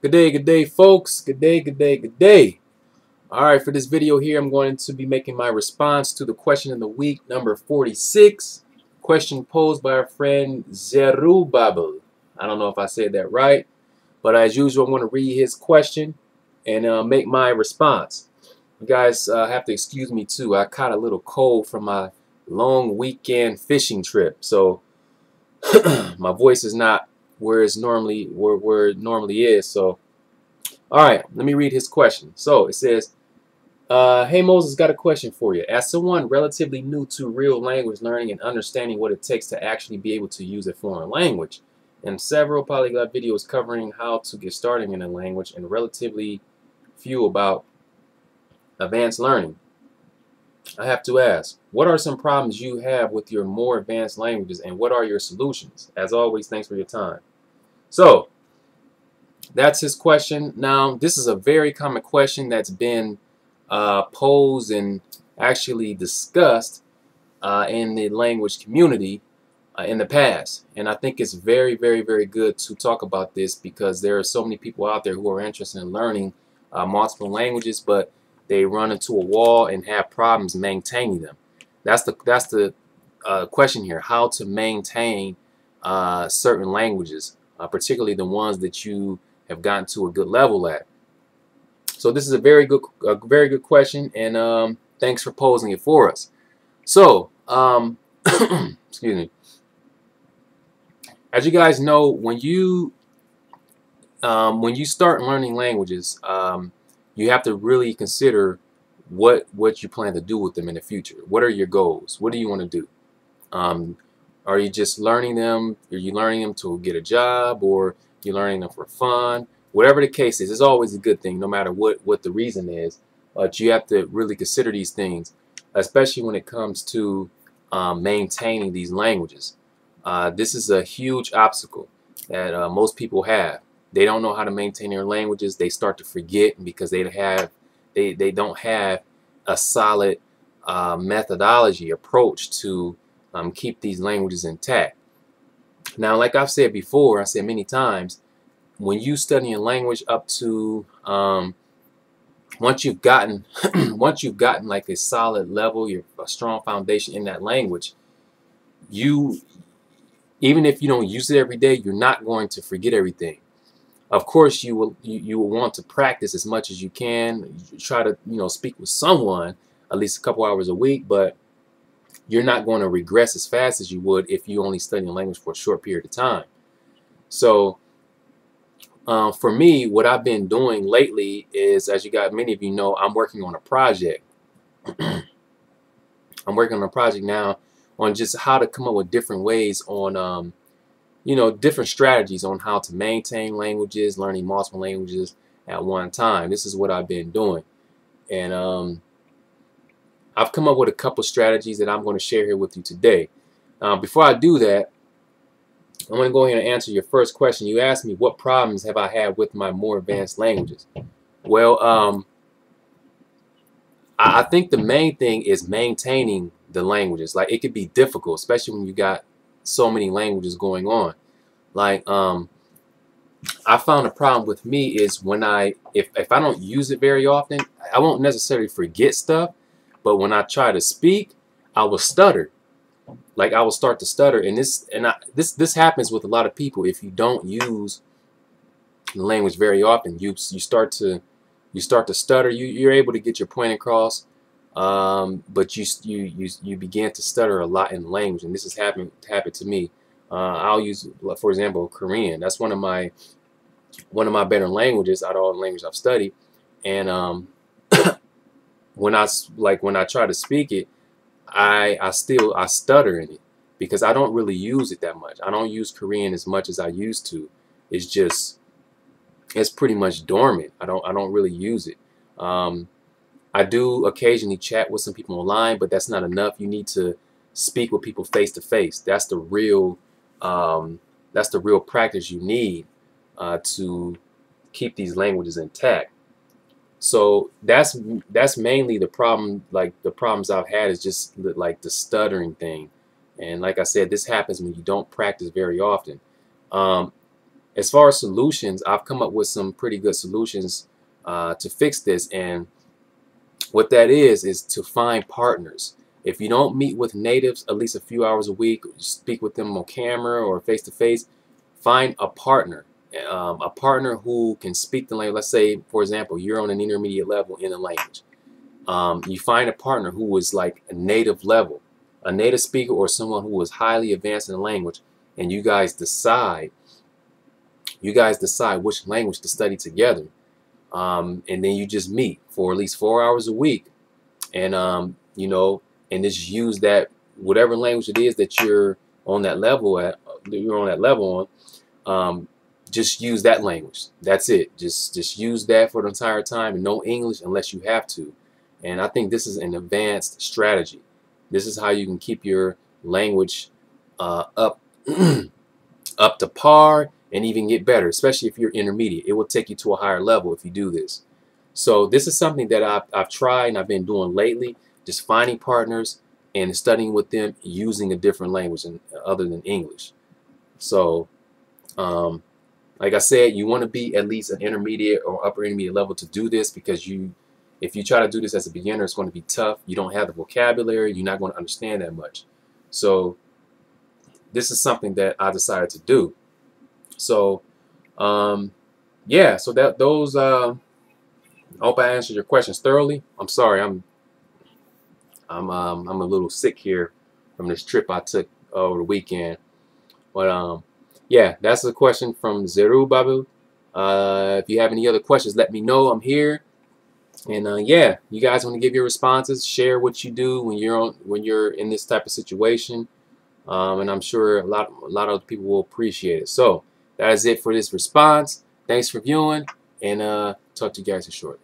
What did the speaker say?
Good day, folks. Good day, good day, good day. All right, for this video here, I'm going to be making my response to the question of the week, number 46. Question posed by our friend Zerubbabel. I don't know if I said that right, but as usual, I'm going to read his question and make my response. You guys have to excuse me too. I caught a little cold from my long weekend fishing trip, so my voice is not where it normally is. So, all right, let me read his question. So it says, "Hey Moses, got a question for you. As someone relatively new to real language learning and understanding what it takes to actually be able to use a foreign language, and several polyglot videos covering how to get started in a language, and relatively few about advanced learning, I have to ask, what are some problems you have with your more advanced languages, and what are your solutions? As always, thanks for your time." So that's his question. Now, this is a very common question that's been posed and actually discussed in the language community in the past. And I think it's very, very, very good to talk about this because there are so many people out there who are interested in learning multiple languages, but they run into a wall and have problems maintaining them. That's the question here: how to maintain certain languages, particularly the ones that you have gotten to a good level at. So this is a very good question, and thanks for posing it for us. So, excuse me. As you guys know, when you start learning languages, you have to really consider what you plan to do with them in the future. What are your goals? What do you want to do? Are you just learning them? Are you learning them to get a job, or you're learning them for fun? Whatever the case is, it's always a good thing, no matter what the reason is. But you have to really consider these things, especially when it comes to maintaining these languages. This is a huge obstacle that most people have. They don't know how to maintain their languages. They start to forget because they don't have a solid methodology approach to keep these languages intact. Now, like I've said before, I said many times, when you study a language up to once you've gotten like a solid level, a strong foundation in that language, even if you don't use it every day, you're not going to forget everything. Of course, you will want to practice as much as you can. You try to speak with someone at least a couple hours a week, but you're not going to regress as fast as you would if you only study a language for a short period of time. So for me, what I've been doing lately is, as many of you know, I'm working on a project. I'm working on a project now on just how to come up with different ways on different strategies on how to maintain languages, learning multiple languages at one time. This is what I've been doing, and I've come up with a couple strategies that I'm going to share here with you today. Before I do that, I'm going to go ahead and answer your first question. You asked me, what problems have I had with my more advanced languages? Well, I think the main thing is maintaining the languages. Like, it could be difficult, especially when you got so many languages going on. Like, I found a problem with me is when if I don't use it very often, I won't necessarily forget stuff, but when I try to speak, I will stutter. Like, I will start to stutter, and this happens with a lot of people. If you don't use the language very often, you start to stutter. You're able to get your point across, but you begin to stutter a lot in the language, and this has happened to me. I'll use, for example, Korean. That's one of my better languages out of all the languages I've studied, and when I try to speak it, I stutter in it because I don't really use it that much. I don't use Korean as much as I used to. It's pretty much dormant. I don't really use it. I do occasionally chat with some people online, but that's not enough. You need to speak with people face to face. That's the real practice you need to keep these languages intact. So that's mainly the problem. Like, the problems I've had is just like the stuttering thing, and like I said, this happens when you don't practice very often. as far as solutions, I've come up with some pretty good solutions to fix this. And what that is to find partners. If you don't meet with natives at least a few hours a week, speak with them on camera or face to face, find a partner who can speak the language. Let's say, for example, you're on an intermediate level in the language. You find a partner who is like a native level, a native speaker, or someone who is highly advanced in the language, and you guys decide which language to study together. And then you just meet for at least 4 hours a week, and you know, and just use that whatever language it is that you're on that level on. Just use that language. That's it. Just use that for the entire time, and no English unless you have to. And I think this is an advanced strategy. This is how you can keep your language up up to par and even get better, especially if you're intermediate. It will take you to a higher level if you do this. So this is something that I've tried and I've been doing lately, just finding partners and studying with them using a different language other than English. So like I said, you want to be at least an intermediate or upper intermediate level to do this, because if you try to do this as a beginner, it's going to be tough. You don't have the vocabulary. You're not going to understand that much. So this is something that I decided to do. So yeah, so those I hope I answered your questions thoroughly. I'm sorry, I'm a little sick here from this trip I took over the weekend. But yeah, that's a question from Zerubbabel. If you have any other questions, let me know. I'm here. And yeah, you guys want to give your responses, share what you do when you're in this type of situation. And I'm sure a lot of people will appreciate it. So that is it for this response. Thanks for viewing, and talk to you guys shortly.